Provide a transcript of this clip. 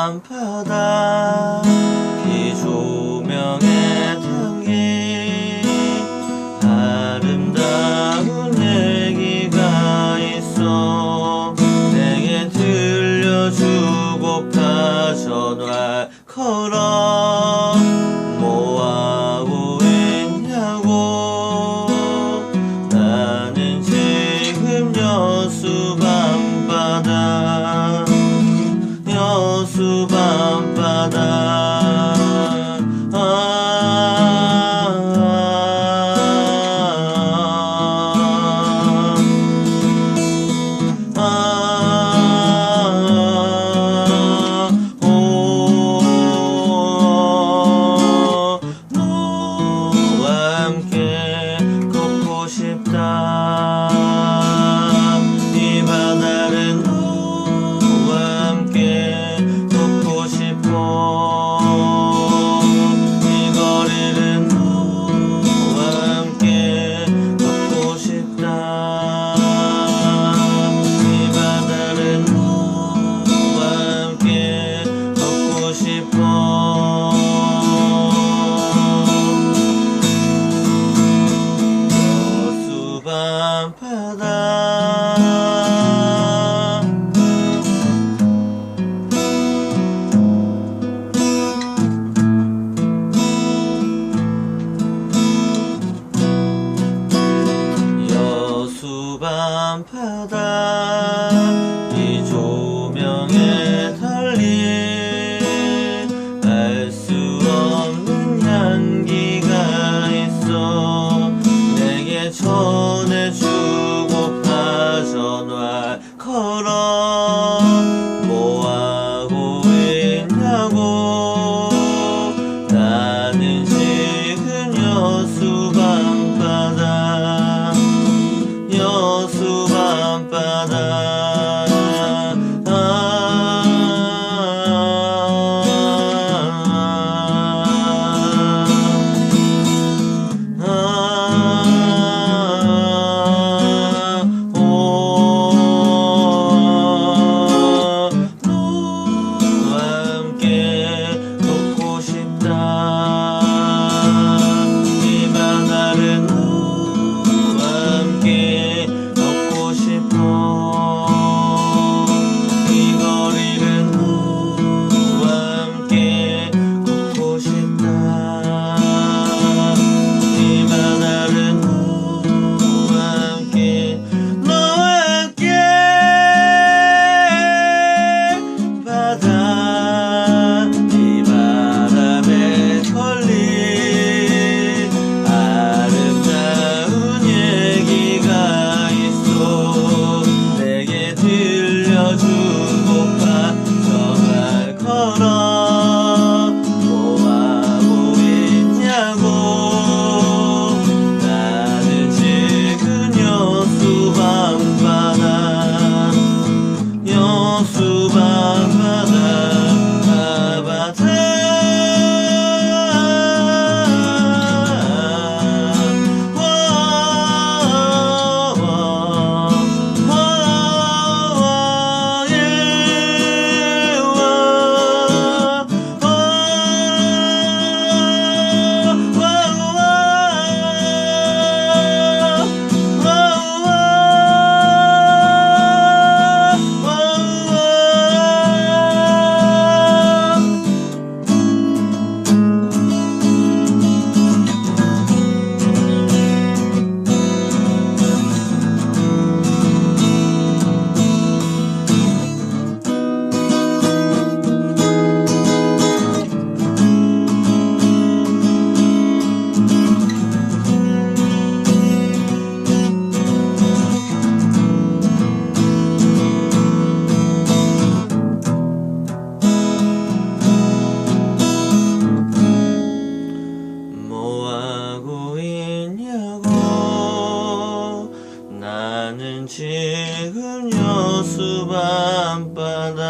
밤바다 비조명에 담긴 아름다운 얘기가 있어. 내게 들려주고파 전화를 걸어. 뭐하고 있냐고. 나는 지금 여수 밤바다, 여수 밤바다. 너와 함께 걷고 싶다. 이 바다를 너와 함께 걷고 싶어. 이 거리를 너와 함께 걷고 싶다. 이 바다를 너와 함께 걷고 싶어. 여수 밤바다 여수 밤바다 이 조명에 달린 알 수 없는 향기가 있어. 내게 전해주고파 전화를 걸어. 뭐하고 있냐고. 나는 지금 여수 밤바다, 여수 밤바다. 너와 함께 걷고 싶다. 이 바다를 너와 함께 걷고 싶어. 이 거리를 너와 함께 걷고 싶다. 이 바다를 너와 함께, 너와 함께 바다. 이 바람에 걸린 아름다운 얘기가 있어. 내게 들려주고파 전화를 걸어. 뭐하고 있냐고. 나는 지금 여수 밤바다, 여수 밤바다. 뭐하고 있냐고. 나는 지금 여수 밤바다.